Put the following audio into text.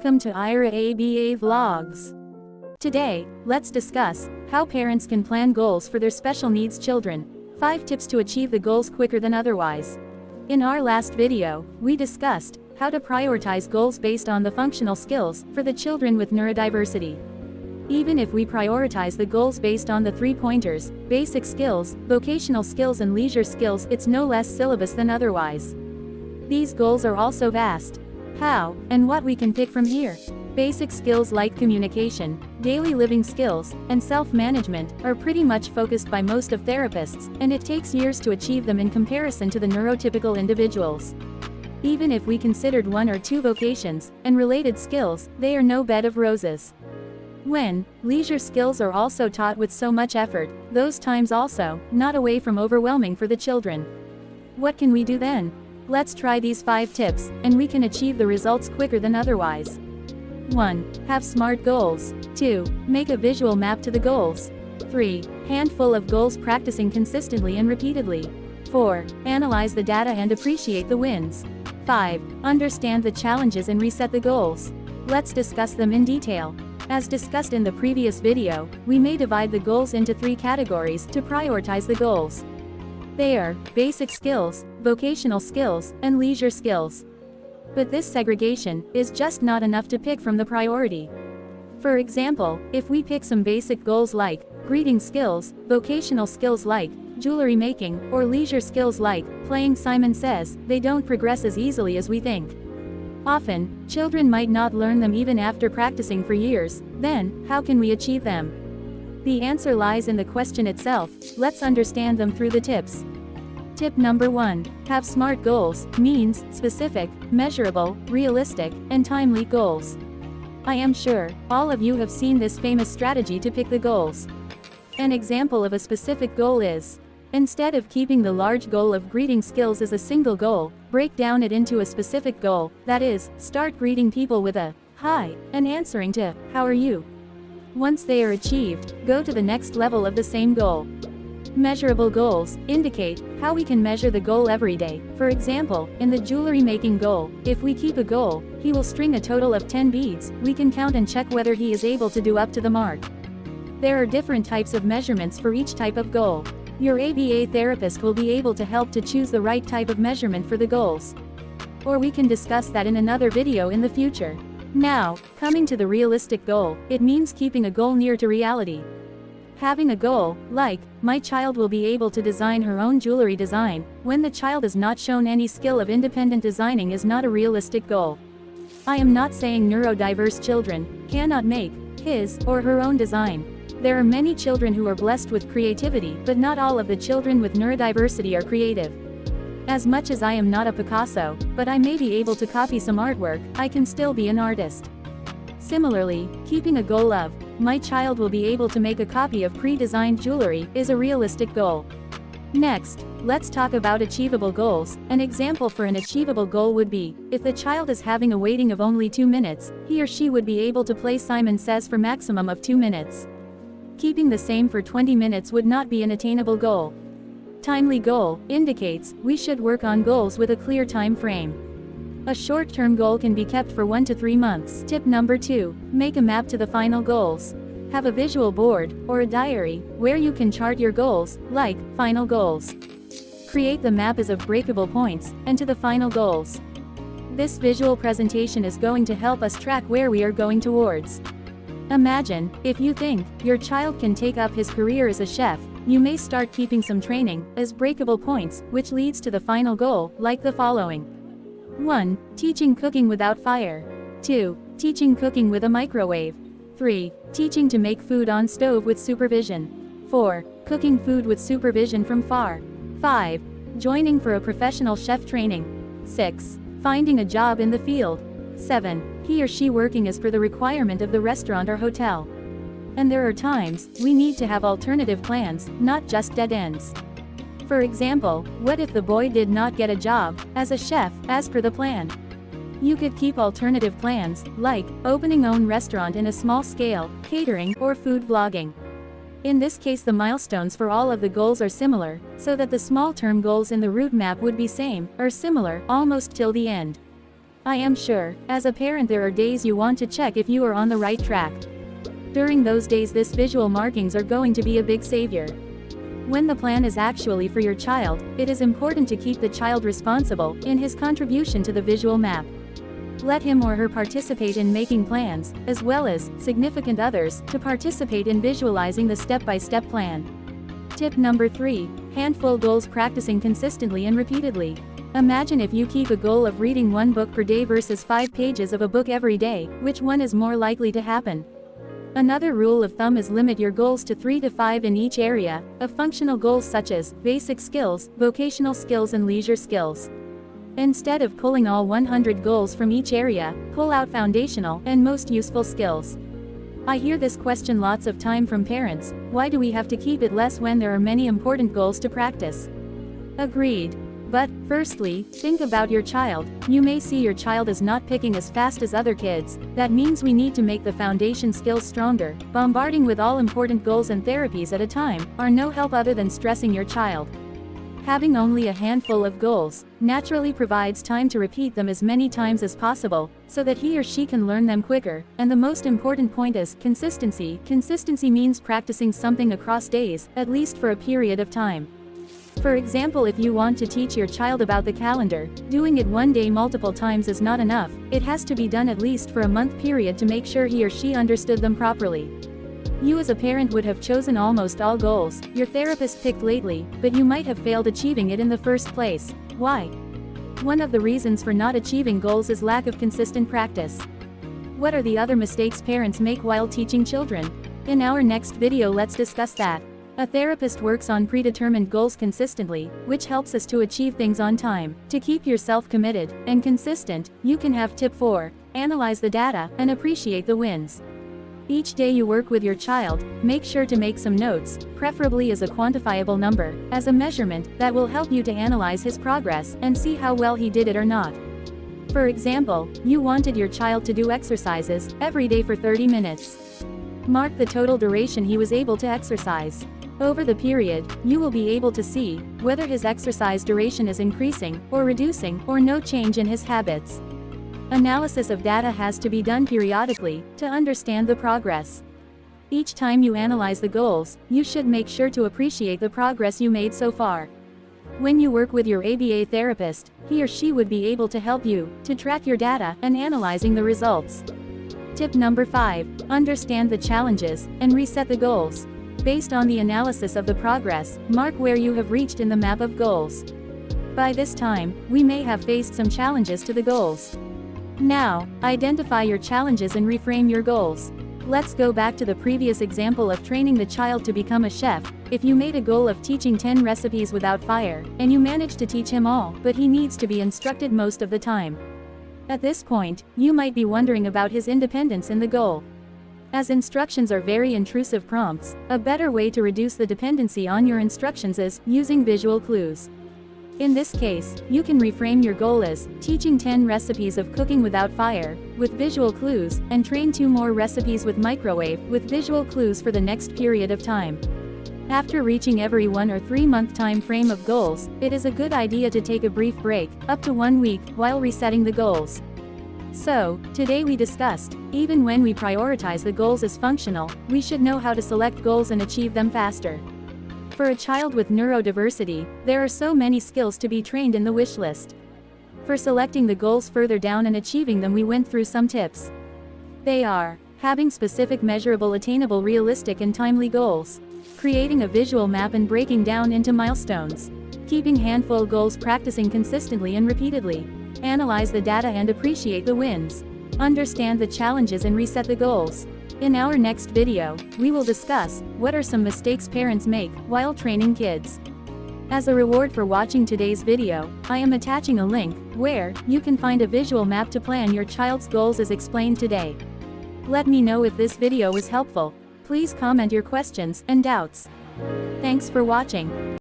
Welcome to Ira ABA Vlogs. Today, let's discuss how parents can plan goals for their special needs children. 5 tips to achieve the goals quicker than otherwise. In our last video, we discussed how to prioritize goals based on the functional skills for the children with neurodiversity. Even if we prioritize the goals based on the 3 pointers, basic skills, vocational skills and leisure skills, it's no less syllabus than otherwise. These goals are also vast. How, and what we can pick from here. Basic skills like communication, daily living skills, and self-management are pretty much focused by most of therapists, and it takes years to achieve them in comparison to the neurotypical individuals. Even if we considered 1 or 2 vocations and related skills, they are no bed of roses. When leisure skills are also taught with so much effort, those times also not away from overwhelming for the children. What can we do then? Let's try these 5 tips, and we can achieve the results quicker than otherwise. 1. Have SMART goals. 2. Make a visual map to the goals. 3. Handful of goals practicing consistently and repeatedly. 4. Analyze the data and appreciate the wins. 5. Understand the challenges and reset the goals. Let's discuss them in detail. As discussed in the previous video, we may divide the goals into 3 categories to prioritize the goals. They are basic skills, vocational skills, and leisure skills. But this segregation is just not enough to pick from the priority. For example, if we pick some basic goals like greeting skills, vocational skills like jewelry making, or leisure skills like playing Simon Says, they don't progress as easily as we think. Often, children might not learn them even after practicing for years. Then, how can we achieve them? The answer lies in the question itself. Let's understand them through the tips. Tip number 1. Have SMART goals, means, specific, measurable, realistic, and timely goals. I am sure all of you have seen this famous strategy to pick the goals. An example of a specific goal is, instead of keeping the large goal of greeting skills as a single goal, break down it into a specific goal, that is, start greeting people with a hi, and answering to how are you. Once they are achieved, go to the next level of the same goal. Measurable goals indicate how we can measure the goal every day. For example, in the jewelry making goal, if we keep a goal, he will string a total of 10 beads, we can count and check whether he is able to do up to the mark. There are different types of measurements for each type of goal. Your ABA therapist will be able to help to choose the right type of measurement for the goals. Or we can discuss that in another video in the future. Now, coming to the realistic goal, it means keeping a goal near to reality. Having a goal, like, my child will be able to design her own jewelry design, when the child is not shown any skill of independent designing is not a realistic goal. I am not saying neurodiverse children cannot make his or her own design. There are many children who are blessed with creativity, but not all of the children with neurodiversity are creative. As much as I am not a Picasso, but I may be able to copy some artwork, I can still be an artist. Similarly, keeping a goal of, my child will be able to make a copy of pre-designed jewelry, is a realistic goal. Next, let's talk about achievable goals. An example for an achievable goal would be, if the child is having a waiting of only 2 minutes, he or she would be able to play Simon Says for maximum of 2 minutes. Keeping the same for 20 minutes would not be an attainable goal. Timely goal indicates we should work on goals with a clear time frame. A short-term goal can be kept for 1 to 3 months. Tip number 2. Make a map to the final goals. Have a visual board, or a diary, where you can chart your goals, like final goals. Create the map as of breakable points, and to the final goals. This visual presentation is going to help us track where we are going towards. Imagine, if you think your child can take up his career as a chef, you may start keeping some training as breakable points, which leads to the final goal, like the following. 1. Teaching cooking without fire. 2. Teaching cooking with a microwave. 3. Teaching to make food on stove with supervision. 4. Cooking food with supervision from far. 5. Joining for a professional chef training. 6. Finding a job in the field. 7. He or she working as per the requirement of the restaurant or hotel. And there are times we need to have alternative plans, not just dead ends. For example, what if the boy did not get a job as a chef as per the plan? You could keep alternative plans, like opening own restaurant in a small scale, catering, or food vlogging. In this case, the milestones for all of the goals are similar, so that the small term goals in the route map would be same, or similar, almost till the end. I am sure, as a parent there are days you want to check if you are on the right track. During those days this visual markings are going to be a big savior. When the plan is actually for your child, it is important to keep the child responsible in his contribution to the visual map. Let him or her participate in making plans, as well as significant others to participate in visualizing the step-by-step plan. Tip number 3. Handful goals. Practicing consistently and repeatedly. Imagine if you keep a goal of reading 1 book per day versus 5 pages of a book every day, which one is more likely to happen? Another rule of thumb is limit your goals to 3 to 5 in each area of functional goals such as basic skills, vocational skills and leisure skills. Instead of pulling all 100 goals from each area, pull out foundational and most useful skills. I hear this question lots of time from parents: why do we have to keep it less when there are many important goals to practice? Agreed. But, firstly, think about your child. You may see your child is not picking as fast as other kids. That means we need to make the foundation skills stronger. Bombarding with all important goals and therapies at a time are no help other than stressing your child. Having only a handful of goals naturally provides time to repeat them as many times as possible, so that he or she can learn them quicker. And the most important point is consistency. Consistency means practicing something across days, at least for a period of time. For example, if you want to teach your child about the calendar, doing it one day multiple times is not enough. It has to be done at least for a month period to make sure he or she understood them properly. You as a parent would have chosen almost all goals your therapist picked lately, but you might have failed achieving it in the first place. Why? One of the reasons for not achieving goals is lack of consistent practice. What are the other mistakes parents make while teaching children? In our next video let's discuss that. A therapist works on predetermined goals consistently, which helps us to achieve things on time. To keep yourself committed and consistent, you can have tip 4, analyze the data and appreciate the wins. Each day you work with your child, make sure to make some notes, preferably as a quantifiable number, as a measurement that will help you to analyze his progress and see how well he did it or not. For example, you wanted your child to do exercises every day for 30 minutes. Mark the total duration he was able to exercise. Over the period, you will be able to see whether his exercise duration is increasing or reducing or no change in his habits. Analysis of data has to be done periodically to understand the progress. Each time you analyze the goals, you should make sure to appreciate the progress you made so far. When you work with your ABA therapist, he or she would be able to help you to track your data and analyzing the results. Tip number 5. Understand the challenges and reset the goals. Based on the analysis of the progress, mark where you have reached in the map of goals. By this time, we may have faced some challenges to the goals. Now, identify your challenges and reframe your goals. Let's go back to the previous example of training the child to become a chef. If you made a goal of teaching 10 recipes without fire, and you managed to teach him all, but he needs to be instructed most of the time. At this point, you might be wondering about his independence in the goal. As instructions are very intrusive prompts, a better way to reduce the dependency on your instructions is using visual clues. In this case, you can reframe your goal as teaching 10 recipes of cooking without fire, with visual clues, and train 2 more recipes with microwave, with visual clues for the next period of time. After reaching every 1 or 3 month time frame of goals, it is a good idea to take a brief break, up to 1 week, while resetting the goals. So, today we discussed, even when we prioritize the goals as functional, we should know how to select goals and achieve them faster. For a child with neurodiversity, there are so many skills to be trained in the wish list. For selecting the goals further down and achieving them, we went through some tips. They are: having specific, measurable, attainable, realistic and timely goals, creating a visual map and breaking down into milestones, keeping handful goals, practicing consistently and repeatedly, analyze the data and appreciate the wins, understand the challenges and reset the goals. In our next video, we will discuss what are some mistakes parents make while training kids. As a reward for watching today's video, I am attaching a link where you can find a visual map to plan your child's goals as explained today. Let me know if this video was helpful. Please comment your questions and doubts. Thanks for watching.